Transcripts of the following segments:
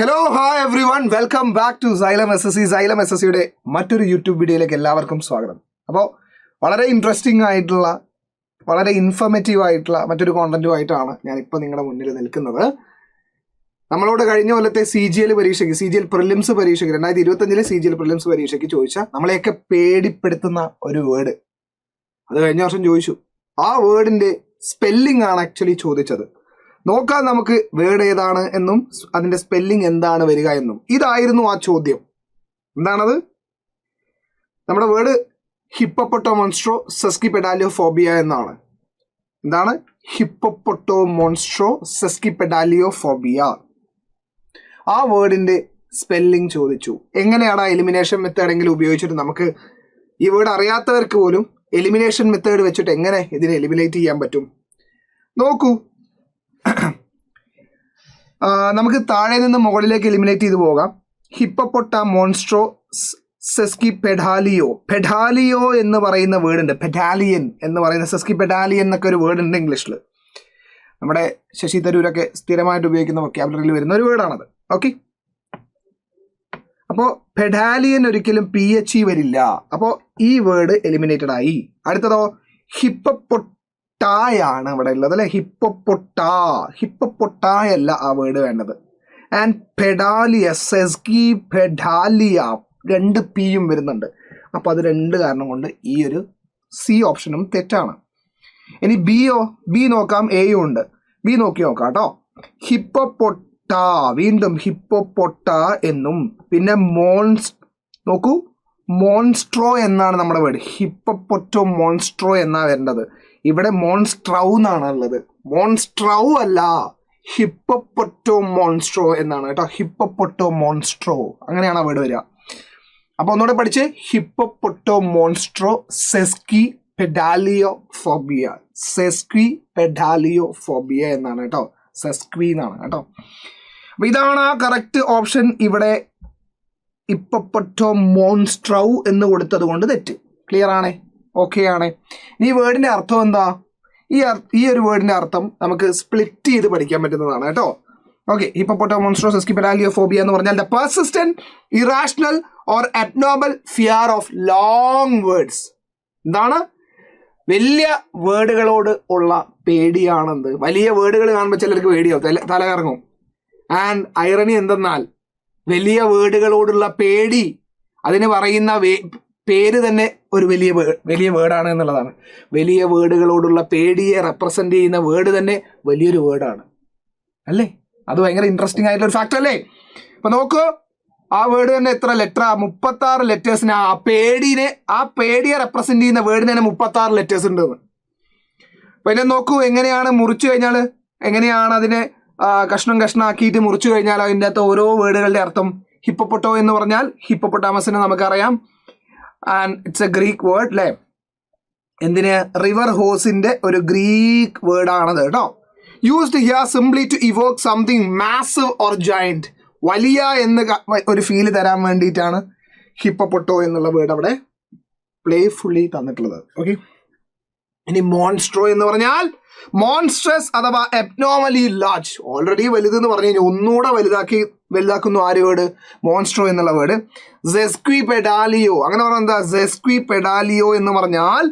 Hello hi everyone, welcome back to Xylem S S C. Xylem S S സിയുടെ മറ്റൊരു YouTube വീഡിയോയിലേക്ക് എല്ലാവർക്കും സ്വാഗതം. അപ്പോൾ വളരെ ഇൻട്രസ്റ്റിംഗ് ആയിട്ടുള്ള, വളരെ ഇൻഫർമേറ്റീവ് ആയിട്ടുള്ള മറ്റൊരു കോണ്ടന്റുമായിട്ടാണ് ഞാനിപ്പോൾ നിങ്ങളുടെ മുന്നിൽ നിൽക്കുന്നത്. നമ്മളോട് കഴിഞ്ഞ കൊല്ലത്തെ CGL പരീക്ഷയ്ക്ക്, CGL പ്രിലിംസ് പരീക്ഷയ്ക്ക്, 2025 CGL പ്രിലിംസ് പരീക്ഷയ്ക്ക് ചോദിച്ച നമ്മളെയൊക്കെ പേടിപ്പെടുത്തുന്ന ഒരു വേർഡ്, അത് കഴിഞ്ഞ വർഷം ചോദിച്ചു. ആ വേർഡിന്റെ സ്പെല്ലിംഗ് ആണ് ആക്ച്വലി ചോദിച്ചത്. നോക്കാം നമുക്ക് വേർഡ് ഏതാണ് എന്നും അതിന്റെ സ്പെല്ലിംഗ് എന്താണ് വരിക എന്നും. ഇതായിരുന്നു ആ ചോദ്യം. എന്താണത്? നമ്മുടെ വേർഡ് ഹിപ്പോപ്പൊട്ടോമോൺസ്ട്രോ സെസ്കിപെഡാലിയോഫോബിയ എന്നാണ്. എന്താണ്? ഹിപ്പോപ്പൊട്ടോമോൺസ്ട്രോ സെസ്കിപെഡാലിയോഫോബിയ. ആ വേർഡിന്റെ സ്പെല്ലിംഗ് ചോദിച്ചു. എങ്ങനെയാണ് ആ എലിമിനേഷൻ മെത്തേഡെങ്കിലും ഉപയോഗിച്ചിട്ട് നമുക്ക് ഈ വേർഡ് അറിയാത്തവർക്ക് പോലും എലിമിനേഷൻ മെത്തേഡ് വെച്ചിട്ട് എങ്ങനെ ഇതിനെ എലിമിനേറ്റ് ചെയ്യാൻ പറ്റും? നോക്കൂ, നമുക്ക് താഴെ നിന്ന് മുകളിലേക്ക് എലിമിനേറ്റ് ചെയ്ത് പോകാം. ഹിപ്പോപ്പൊട്ടാമോൺസ്ട്രോ സെസ്കിപെഡാലിയോ. പെഡാലിയോ എന്ന് പറയുന്ന വേർഡ് ഉണ്ട്, പെഡാലിയൻ എന്ന് പറയുന്ന, സെസ്കിപെഡാലിയൻ എന്നൊക്കെ ഒരു വേർഡ് ഉണ്ട് ഇംഗ്ലീഷിൽ. നമ്മുടെ ശശി തരൂരൊക്കെ സ്ഥിരമായിട്ട് ഉപയോഗിക്കുന്ന വൊക്കാബുലറിയിൽ വരുന്ന ഒരു വേർഡാണത്. ഓക്കെ, അപ്പോൾ പെഡാലിയൻ ഒരിക്കലും PHE വരില്ല. അപ്പോൾ ഈ വേർഡ് എലിമിനേറ്റഡ് ആയി. അടുത്തതോ ഹിപ്പോപ്പൊട്ടായാണ് ഇവിടെ ഉള്ളത് അല്ലെ. ഹിപ്പോപ്പൊട്ടായല്ല ആ വേർഡ് വേണ്ടത്. ആൻഡ് പെഡാലിയ, സെസ്കി പെഡാലിയ, 2 Pയും വരുന്നുണ്ട്. അപ്പോൾ അത് 2 കാരണം കൊണ്ട് ഈ ഒരു C ഓപ്ഷനും തെറ്റാണ്. ഇനി ബി നോക്കാം. എയും ഉണ്ട്. ബി നോക്കി നോക്കാം കേട്ടോ. ഹിപ്പോപ്പൊട്ടാ, വീണ്ടും ഹിപ്പോപ്പൊട്ട എന്നും, പിന്നെ നോക്കൂ, മോൺസ്ട്രോ എന്നാണ് നമ്മുടെ വേർഡ്. ഹിപ്പോപ്പൊട്ടോ മോൺസ്ട്രോ എന്നാ വരേണ്ടത്. ഇവിടെ മോൺസ്ട്രൗ എന്നാണ് ഉള്ളത്. മോൺസ്ട്രൗ അല്ല, ഹിപ്പോപ്പൊട്ടോ മോൺസ്ട്രോ എന്നാണ് കേട്ടോ. ഹിപ്പോപ്പൊട്ടോ മോൺസ്ട്രോ, അങ്ങനെയാണ് ആ വേർഡ് വരിക. അപ്പൊ ഒന്നുകൂടെ പഠിച്ച്, ഹിപ്പോപ്പൊട്ടോ മോൺസ്ട്രോ സെസ്കി പെഡാലിയോഫോബിയ. സെസ്കി പെഡാലിയോഫോബിയ എന്നാണ് കേട്ടോ. സെസ്ക്വി എന്നാണ് കേട്ടോ. അപ്പൊ ഇതാണ് ആ കറക്റ്റ് ഓപ്ഷൻ. ഇവിടെ ഹിപ്പോപ്പൊട്ടോ മോൺസ്ട്രൗ എന്ന് കൊടുത്തത് കൊണ്ട് തെറ്റ്. ക്ലിയർ ആണേ? ഓക്കെ ആണ്. ഇനി ഈ വേർഡിന്റെ അർത്ഥം എന്താ? ഈ ഒരു വേർഡിന്റെ അർത്ഥം നമുക്ക് സ്പ്ലിറ്റ് ചെയ്ത് പഠിക്കാൻ പറ്റുന്നതാണ് കേട്ടോ. ഓക്കെ, ഹിപ്പോപ്പൊട്ടാമോൺസ്ട്രോ സെസ്കിപെഡാലിയോഫോബിയ എന്ന് പറഞ്ഞാൽ the persistent, irrational or abnormal fear of long words. എന്താണ്? വലിയ വേർഡുകളോട് ഉള്ള പേടിയാണെന്ത്. വലിയ വേർഡുകൾ കാണുമ്പോൾ ചിലർക്ക് പേടിയാവും, തല കറങ്ങും. ആൻഡ് ഐറണി എന്തെന്നാൽ വലിയ വേർഡുകളോടുള്ള പേടി, അതിന് പറയുന്ന പേര് തന്നെ ഒരു വലിയ വേർഡാണ് എന്നുള്ളതാണ്. വലിയ വേർഡുകളോടുള്ള പേടിയെ റെപ്രസെന്റ് ചെയ്യുന്ന വേർഡ് തന്നെ വലിയൊരു വേർഡാണ് അല്ലേ? അത് ഭയങ്കര ഇൻട്രസ്റ്റിംഗ് ആയിട്ടുള്ള ഒരു ഫാക്ട് അല്ലേ? അപ്പൊ നോക്കൂ, ആ വേർഡ് തന്നെ എത്ര ലെറ്റർ? 36 ലെറ്റേഴ്സിന്. ആ പേടിയെ റെപ്രസെന്റ് ചെയ്യുന്ന വേർഡിന് തന്നെ 36 ലെറ്റേഴ്സ് ഉണ്ടെന്ന്. പിന്നെ നോക്കൂ, എങ്ങനെയാണ് മുറിച്ചു കഴിഞ്ഞാൽ, എങ്ങനെയാണ് അതിനെ കഷ്ണാക്കിയിട്ട് മുറിച്ചു കഴിഞ്ഞാൽ അതിൻ്റെ അകത്ത് ഓരോ വേർഡുകളുടെ അർത്ഥം. ഹിപ്പോപ്പൊട്ടോ എന്ന് പറഞ്ഞാൽ ഹിപ്പോപ്പൊട്ടാമസിനെ നമുക്കറിയാം. And it's a Greek word അല്ലേ? എന്തിന്? റിവർ ഹോസിന്റെ ഒരു ഗ്രീക്ക് വേർഡ് ആണത് കേട്ടോ. Used here simply to evoke something massive or giant. വലിയ എന്ന് ഒരു ഫീല് തരാൻ വേണ്ടിയിട്ടാണ് ഹിപ്പോപ്പൊട്ടോ എന്നുള്ള വേർഡ് അവിടെ പ്ലേഫുള്ളി തന്നിട്ടുള്ളത്. ഓക്കെ, ഇനി മോൺസ്ട്രോ എന്ന് പറഞ്ഞാൽ മോൺസ്ട്രസ് അഥവാ എബ്നോർമലി ലാർജ്. ഓൾറെഡി വലുതെന്ന് പറഞ്ഞു കഴിഞ്ഞാൽ ഒന്നുകൂടെ വലുതാക്കുന്നു ആര് വേർഡ്? മോൺസ്ട്രോ എന്നുള്ള വേർഡ്. സെസ്കിപെഡാലിയോ, അങ്ങനെ പറഞ്ഞാൽ എന്താ? സെസ്കിപെഡാലിയോ എന്ന് പറഞ്ഞാൽ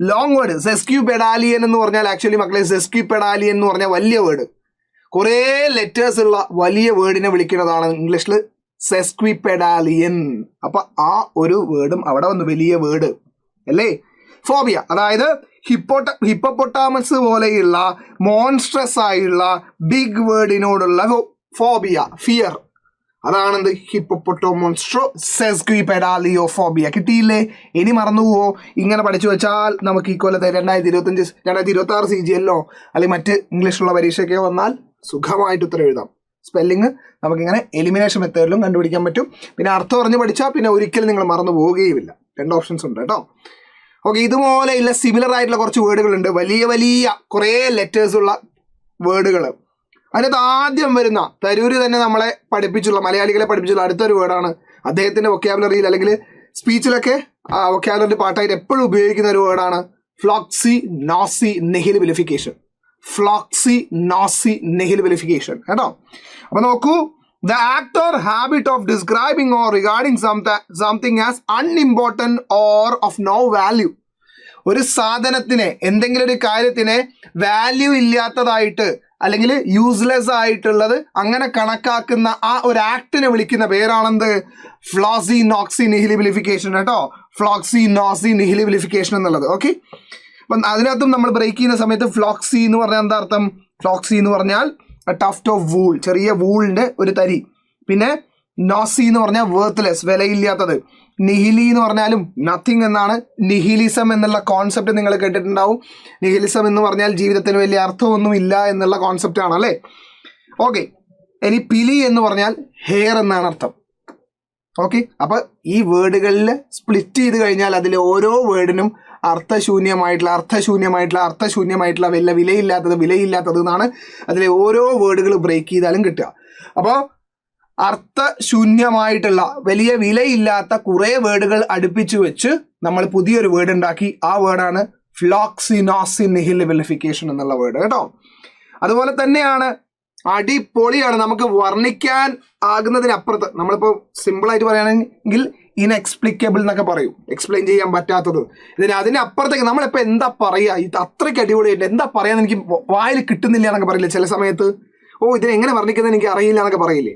ലോങ് വേർഡ്. സെസ്കിപെഡാലിയൻ എന്ന് പറഞ്ഞാൽ ആക്ച്വലി മക്കളെ, സെസ്കിപെഡാലിയൻ എന്ന് പറഞ്ഞാൽ വലിയ വേർഡ്, കുറേ ലെറ്റേഴ്സ് ഉള്ള വലിയ വേർഡിനെ വിളിക്കുന്നതാണ് ഇംഗ്ലീഷിൽ സെസ്കിപെഡാലിയൻ. അപ്പൊ ആ ഒരു വേർഡും അവിടെ വന്നു, വലിയ വേർഡ് അല്ലേ? ഫോബിയ, അതായത് ഹിപ്പോപ്പൊട്ടാമസ് പോലെയുള്ള മോൺസ്ട്രസ് ആയുള്ള ബിഗ് വേർഡിനോടുള്ള ഫോബിയ, ഫിയർ, അതാണെന്ത്? ഹിപ്പോപ്പൊട്ടാമോൺസ്ട്രോ സെസ്കിപെഡാലിയോഫോബിയ. കിട്ടിയില്ലേ? ഇനി മറന്നുപോവോ? ഇങ്ങനെ പഠിച്ചു വെച്ചാൽ നമുക്ക് ഈ കൊല്ലത്തെ 2025 2026 CGL അല്ലെങ്കിൽ മറ്റ് ഇംഗ്ലീഷിലുള്ള പരീക്ഷയ്ക്ക് വന്നാൽ സുഖമായിട്ട് ഉത്തരം എഴുതാം. സ്പെല്ലിങ് നമുക്കിങ്ങനെ എലിമിനേഷൻ മെത്തേഡിലും കണ്ടുപിടിക്കാൻ പറ്റും. പിന്നെ അർത്ഥം അറിഞ്ഞ് പഠിച്ചാൽ പിന്നെ ഒരിക്കലും നിങ്ങൾ മറന്നു പോവുകയുമില്ല. 2 ഓപ്ഷൻസ് ഉണ്ട് കേട്ടോ. ഓക്കെ, ഇതുപോലെയുള്ള സിമിലർ ആയിട്ടുള്ള കുറച്ച് വേർഡുകളുണ്ട്, വലിയ കുറേ ലെറ്റേഴ്സ് ഉള്ള വേർഡുകൾ. അതിനകത്ത് ആദ്യം വരുന്ന, തരൂര് തന്നെ നമ്മളെ പഠിപ്പിച്ചുള്ള, മലയാളികളെ പഠിപ്പിച്ചുള്ള അടുത്തൊരു വേർഡാണ്. അദ്ദേഹത്തിന്റെ വൊക്കാബുലറിയിൽ അല്ലെങ്കിൽ സ്പീച്ചിലൊക്കെ വൊക്കാബുലറി പാർട്ടായിട്ട് എപ്പോഴും ഉപയോഗിക്കുന്ന ഒരു വേർഡാണ് ഫ്ലോക്സി നോസി നെഹിലിബിലിഫിക്കേഷൻ. ഫ്ലോക്സി നോസി നെഹിലിബിലിഫിക്കേഷൻ കേട്ടോ. അപ്പൊ നോക്കൂ, The act or habit of describing or regarding something as unimportant or of no value. ഒരു സാധനത്തിനെ, എന്തെങ്കിലും ഒരു കാര്യത്തിനെ വാല്യൂ ഇല്ലാത്തതായിട്ട് അല്ലെങ്കിൽ യൂസ്ലെസ് ആയിട്ടുള്ളത് അങ്ങനെ കണക്കാക്കുന്ന ആ ഒരു ആക്ടിനെ വിളിക്കുന്ന പേരാണെന്ത്? ഫ്ലോക്സി നോക്സി നിഹിലിബിലിഫിക്കേഷൻ കേട്ടോ. ഫ്ലോക്സി നോക്സി നിഹിലിബിലിഫിക്കേഷൻ എന്നുള്ളത്. ഓക്കെ, അപ്പം അതിനകത്തും നമ്മൾ ബ്രേക്ക് ചെയ്യുന്ന സമയത്ത് ഫ്ലോക്സി എന്ന് പറഞ്ഞാൽ എന്താ അർത്ഥം? ഫ്ലോക്സി എന്ന് പറഞ്ഞാൽ ടഫ്റ്റ് ഓഫ് വൂൾ, ചെറിയ വൂളിന്റെ ഒരു തരി. പിന്നെ നോസി എന്ന് പറഞ്ഞാൽ വേർത്ത്ലെസ്, വിലയില്ലാത്തത്. നിഹിലി എന്ന് പറഞ്ഞാലും നത്തിങ് എന്നാണ്. നിഹിലിസം എന്നുള്ള കോൺസെപ്റ്റ് നിങ്ങൾ കേട്ടിട്ടുണ്ടാവും. നിഹിലിസം എന്ന് പറഞ്ഞാൽ ജീവിതത്തിന് വലിയ അർത്ഥമൊന്നും ഇല്ല എന്നുള്ള കോൺസെപ്റ്റ് ആണ് അല്ലേ. ഓക്കെ, ഇനി പിലി എന്ന് പറഞ്ഞാൽ ഹെയർ എന്നാണ് അർത്ഥം. ഓക്കെ, അപ്പൊ ഈ വേർഡുകളിൽ സ്പ്ലിറ്റ് ചെയ്ത് കഴിഞ്ഞാൽ അതിലെ ഓരോ വേർഡിനും അർത്ഥശൂന്യമായിട്ടുള്ള വിലയില്ലാത്തത് എന്നാണ് അതിലെ ഓരോ വേർഡുകൾ ബ്രേക്ക് ചെയ്താലും കിട്ടുക. അപ്പോൾ അർത്ഥശൂന്യമായിട്ടുള്ള വലിയ വിലയില്ലാത്ത കുറേ വേർഡുകൾ അടുപ്പിച്ച് വെച്ച് നമ്മൾ പുതിയൊരു വേർഡ് ഉണ്ടാക്കി. ആ വേർഡാണ് ഫ്ലോക്സിനോസി നിഹിലിബിലിഫിക്കേഷൻ എന്നുള്ള വേർഡ് കേട്ടോ. അതുപോലെ തന്നെയാണ്, അടിപൊളിയാണ്. നമുക്ക് വർണ്ണിക്കാൻ ആകുന്നതിനപ്പുറത്ത്, നമ്മളിപ്പോൾ സിമ്പിളായിട്ട് പറയുകയാണെങ്കിൽ ഇൻഎക്സ്പ്ലിക്കബിൾ എന്നൊക്കെ പറയും, എക്സ്പ്ലെയിൻ ചെയ്യാൻ പറ്റാത്തത്. അതിനപ്പുറത്തേക്ക് നമ്മളിപ്പോൾ എന്താ പറയുക, ഇത് അത്രയ്ക്ക് അടിപൊളിയായിട്ട് എന്താ പറയാന്ന് എനിക്ക് വായിൽ കിട്ടുന്നില്ല എന്നൊക്കെ പറയില്ലേ ചില സമയത്ത്. ഇതിനെങ്ങനെ വർണ്ണിക്കുന്നത് എനിക്ക് അറിയില്ല എന്നൊക്കെ പറയില്ലേ.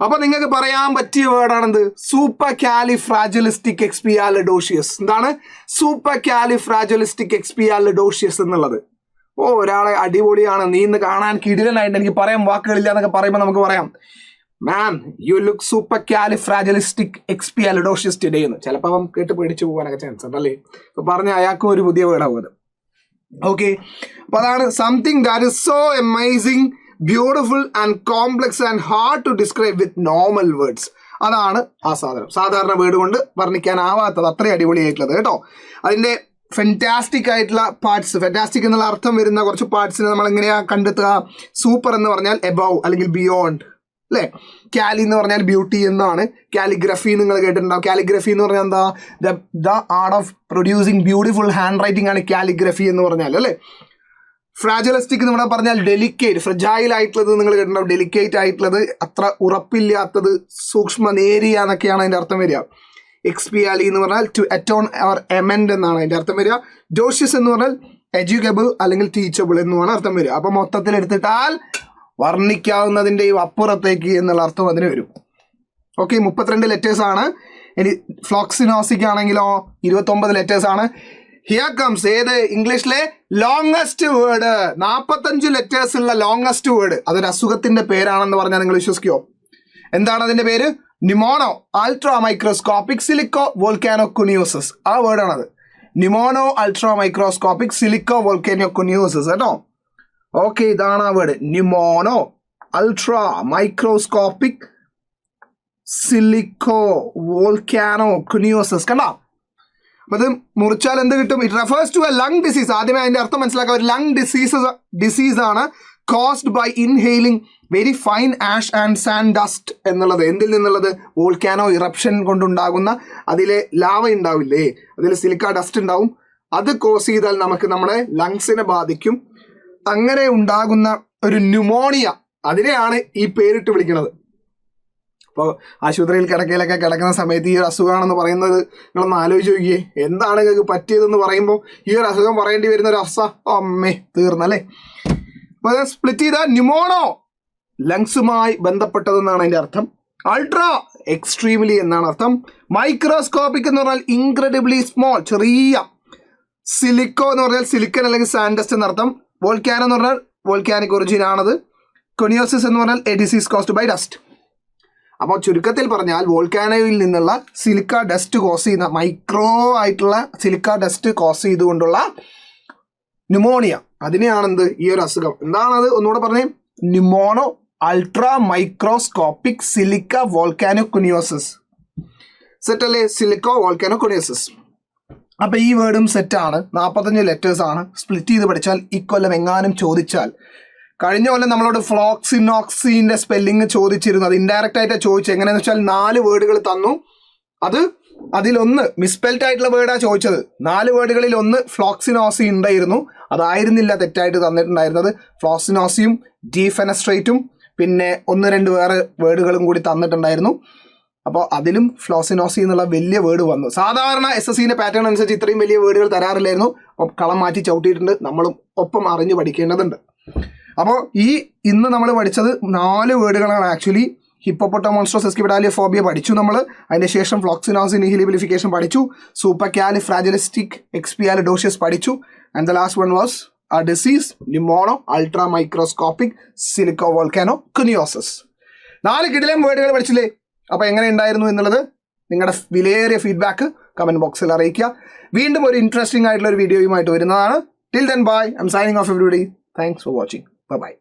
അപ്പൊ നിങ്ങൾക്ക് പറയാൻ പറ്റിയ വേർഡാണെന്ത്? സൂപ്പർ കാലിഫ്രാജിലിസ്റ്റിക് എക്സ്പിയാലിഡോഷ്യസ്. എന്താണ് സൂപ്പർ കാലിഫ്രാജിലിസ്റ്റിക് എക്സ്പിയാലിഡോഷ്യസ് എന്നുള്ളത്? ഒരാളെ അടിപൊളിയാണ്, നീ ഇന്ന് കാണാൻ കിടിലനായിട്ട്, എനിക്ക് പറയാൻ വാക്കുകളില്ല എന്നൊക്കെ പറയുമ്പോൾ നമുക്ക് പറയാം, man you look supercalifragilisticexpialidocious today എന്ന്. ചിലപ്പോൾ അവൻ കേട്ട് പേടിച്ചു പോകാനൊക്കെ ചാൻസ് ഉണ്ട് അല്ലേ. അപ്പൊ പറഞ്ഞ അയാൾക്കും ഒരു പുതിയ വേർഡാവും അത്. ഓക്കെ, അപ്പൊ അതാണ് something that is so amazing, beautiful and complex and hard to describe with normal words. അതാണ് ആ സാധനം. സാധാരണ വേർഡ് കൊണ്ട് വർണ്ണിക്കാനാവാത്തത്, അത്രയും അടിപൊളിയായിട്ടുള്ളത് കേട്ടോ. അതിന്റെ ഫെന്റാസ്റ്റിക് ആയിട്ടുള്ള പാർട്സ്, ഫെന്റാസ്റ്റിക് എന്നുള്ള അർത്ഥം വരുന്ന കുറച്ച് പാർട്സിനെ നമ്മൾ എങ്ങനെയാ കണ്ടെത്തുക? സൂപ്പർ എന്ന് പറഞ്ഞാൽ എബവ് അല്ലെങ്കിൽ ബിയോണ്ട് അല്ലേ. കാലി എന്ന് പറഞ്ഞാൽ ബ്യൂട്ടി എന്നാണ്. കാലിഗ്രഫി നിങ്ങൾ കേട്ടിട്ടുണ്ടാവും. കാലിഗ്രഫി എന്ന് പറഞ്ഞാൽ എന്താ? The art of producing beautiful hand writing ആണ് കാലിഗ്രഫി എന്ന് പറഞ്ഞാൽ അല്ലേ. ഫ്രാജലിസ്റ്റിക് എന്ന് പറഞ്ഞാൽ ഡെലിക്കേറ്റ്, ഫ്രജൈൽ ആയിട്ടുള്ളത് നിങ്ങൾ കേട്ടിട്ടുണ്ടാവും. ഡെലിക്കേറ്റ് ആയിട്ടുള്ളത്, അത്ര ഉറപ്പില്ലാത്തത്, സൂക്ഷ്മ നേരിയ എന്നൊക്കെയാണ് അതിന്റെ അർത്ഥം വരിക. എക്സ്പിയാലി എന്ന് പറഞ്ഞാൽ ടു അറ്റോൺ ഓർ എമെൻഡ് എന്നാണ് അതിന്റെ അർത്ഥം വരിക. ജോഷ്യസ് എന്ന് പറഞ്ഞാൽ എഡ്യൂക്കബിൾ അല്ലെങ്കിൽ ടീച്ചബിൾ എന്നുമാണ് അർത്ഥം വരിക. അപ്പൊ മൊത്തത്തിൽ എടുത്തിട്ടാൽ വർണ്ണിക്കാവുന്നതിൻ്റെയും അപ്പുറത്തേക്ക് എന്നുള്ള അർത്ഥം അതിന് വരും. ഓക്കെ, 32 ലെറ്റേഴ്സ് ആണ്. ഇനി ഫ്ലോക്സിനോസിക് ആണെങ്കിലോ 29 ലെറ്റേഴ്സ് ആണ്. ഹിയർ കംസ് ഏത് ഇംഗ്ലീഷിലെ ലോങ്സ്റ്റ് വേർഡ്, 45 ലെറ്റേഴ്സ് ഉള്ള ലോങ്സ്റ്റ് വേർഡ്. അതൊരു അസുഖത്തിന്റെ പേരാണെന്ന് പറഞ്ഞാൽ നിങ്ങൾ വിശ്വസിക്കുമോ? എന്താണ് അതിന്റെ പേര്? ന്യൂമോണോ അൾട്രാ മൈക്രോസ്കോപ്പിക് സിലിക്കോ വോൾക്കാനോ കുനിയോസിസ്. ആ വേർഡാണത്. ന്യൂമോണോ അൾട്രാ മൈക്രോസ്കോപ്പിക് സിലിക്കോ വോൾക്കാനോ കുനിയോസിസ് കേട്ടോ. ഓക്കെ, ഇതാണ് ആ വേർഡ്. ന്യൂമോണോ ultra microscopic സിലിക്കോ volcano കുനിയോസിസ്. കണ്ടോ? അപ്പൊ ഇത് മുറിച്ചാൽ എന്ത് കിട്ടും? It refers to a lung disease. ആദ്യമേ അതിന്റെ അർത്ഥം മനസ്സിലാക്കുക. ഒരു ലങ് ഡിസീസ് ആണ് caused by inhaling very fine ash and sand dust എന്നുള്ളത്. എന്തിൽ നിന്നുള്ളത്? വോൾക്കാനോ ഇറപ്ഷൻ കൊണ്ടുണ്ടാകുന്ന അതിലെ ലാവ ഉണ്ടാവില്ലേ, അതിൽ സിലിക്ക ഡസ്റ്റ് ഉണ്ടാവും. അത് കോസ് ചെയ്താൽ നമുക്ക് നമ്മുടെ ലങ്സിനെ ബാധിക്കും. അങ്ങനെ ഉണ്ടാകുന്ന ഒരു ന്യൂമോണിയ, അതിനെയാണ് ഈ പേരിട്ട് വിളിക്കുന്നത്. അപ്പോൾ ആശുപത്രിയിൽ കിടക്കയിലൊക്കെ കിടക്കുന്ന സമയത്ത് ഈ ഒരു അസുഖമാണെന്ന് പറയുന്നത് നിങ്ങളൊന്ന് ആലോചിച്ച് നോക്കിയേ. എന്താണ് നിങ്ങൾക്ക് പറ്റിയതെന്ന് പറയുമ്പോൾ ഈ ഒരു അസുഖം പറയേണ്ടി വരുന്ന ഒരു അവസ്ഥ, അമ്മേ തീർന്നല്ലേ. അപ്പോൾ സ്പ്ലിറ്റ് ചെയ്ത ന്യൂമോണോ ലങ്സുമായി ബന്ധപ്പെട്ടതെന്നാണ് അതിൻ്റെ അർത്ഥം. അൾട്രാ എക്സ്ട്രീംലി എന്നാണ് അർത്ഥം. മൈക്രോസ്കോപ്പിക് എന്ന് പറഞ്ഞാൽ ഇൻക്രെഡിബ്ലി സ്മോൾ, ചെറിയ. സിലിക്കോ എന്ന് പറഞ്ഞാൽ സിലിക്കൺ അല്ലെങ്കിൽ സാൻഡസ്റ്റ് എന്നർത്ഥം. വോൾക്കാനോ എന്ന് പറഞ്ഞാൽ വോൾക്കാനിക് ഒറിജിൻ ആണത്. കൊനിയോസിസ് എന്ന് പറഞ്ഞാൽ a disease caused by dust. അപ്പോൾ ചുരുക്കത്തിൽ പറഞ്ഞാൽ വോൾക്കാനോയിൽ നിന്നുള്ള സിലിക്ക ഡസ്റ്റ് കോസ് ചെയ്യുന്ന, മൈക്രോ ആയിട്ടുള്ള സിലിക്ക ഡസ്റ്റ് കോസ് ചെയ്തുകൊണ്ടുള്ള ന്യൂമോണിയ, അതിനെയാണെന്ത് ഈ ഒരു അസുഖം. എന്താണത് ഒന്നുകൂടെ പറഞ്ഞേ? Pneumonoultramicroscopicsilicovolcanoconiosis. Set അല്ലേ? സിലിക്കോ വോൾക്കാനോ കുനിയോസിസ്. അപ്പൊ ഈ വേർഡും സെറ്റാണ്. 45 ലെറ്റേഴ്സ് ആണ്. സ്പ്ലിറ്റ് ചെയ്ത് പഠിച്ചാൽ ഇക്കൊല്ലം എങ്ങാനും ചോദിച്ചാൽ, കഴിഞ്ഞ കൊല്ലം നമ്മളോട് ഫ്ലോക്സിനോക്സിന്റെ സ്പെല്ലിംഗ് ചോദിച്ചിരുന്നു. അത് ഇൻഡയറക്റ്റ് ആയിട്ട് ചോദിച്ചത്. എങ്ങനെയാന്ന് വെച്ചാൽ 4 വേർഡുകൾ തന്നു. അതിലൊന്ന് മിസ്പെൽറ്റ് ആയിട്ടുള്ള വേർഡാണ് ചോദിച്ചത്. 4 വേർഡുകളിൽ ഒന്ന് ഫ്ലോക്സിനോസി ഉണ്ടായിരുന്നു. അതായിരുന്നില്ല തെറ്റായിട്ട് തന്നിട്ടുണ്ടായിരുന്നത്. ഫ്ലോക്സിനോസിയും ഡീഫെനസ്ട്രേറ്റും പിന്നെ 1-2 വേറെ വേർഡുകളും കൂടി തന്നിട്ടുണ്ടായിരുന്നു. അപ്പോൾ അതിലും ഫ്ലോസിനോസി എന്നുള്ള വലിയ വേർഡ് വന്നു. സാധാരണ SSCന്റെ പാറ്റേൺ അനുസരിച്ച് ഇത്രയും വലിയ വേർഡുകൾ തരാറില്ലായിരുന്നു. അപ്പോൾ കളം മാറ്റി ചവിട്ടിയിട്ടുണ്ട്. നമ്മളും ഒപ്പം അറിഞ്ഞു പഠിക്കേണ്ടതുണ്ട്. അപ്പോൾ ഇന്ന് നമ്മൾ പഠിച്ചത് 4 വേർഡുകളാണ്. ആക്ച്വലി ഹിപ്പോപ്പൊട്ടാമോൺസ്ട്രോസ് എസ്കിപെഡാലിയോഫോബിയ പഠിച്ചു നമ്മൾ. അതിന് ശേഷം ഫ്ലോക്സിനോസി നിഹിലിബിലിഫിക്കേഷൻ പഠിച്ചു. സൂപ്പർകാലിഫ്രാജിലിസ്റ്റിക് എക്സ്പിയാലിഡോഷ്യസ് പഠിച്ചു. And the last one was a disease, pneumono ultra microscopic silico volcano coniosis. 4 കിടിലൻ വേർഡുകൾ പഠിച്ചില്ലേ? അപ്പോൾ എങ്ങനെ ഉണ്ടായിരുന്നു എന്നുള്ളത് നിങ്ങളുടെ വിലയേറിയ ഫീഡ്ബാക്ക് കമന്റ് ബോക്സിൽ അറിയിക്കുക. വീണ്ടും ഒരു ഇൻട്രസ്റ്റിംഗ് ആയിട്ടുള്ള ഒരു വീഡിയോയുമായിട്ട് വരുന്നതാണ്. Till then bye. I am signing off everybody. Thanks for watching. By.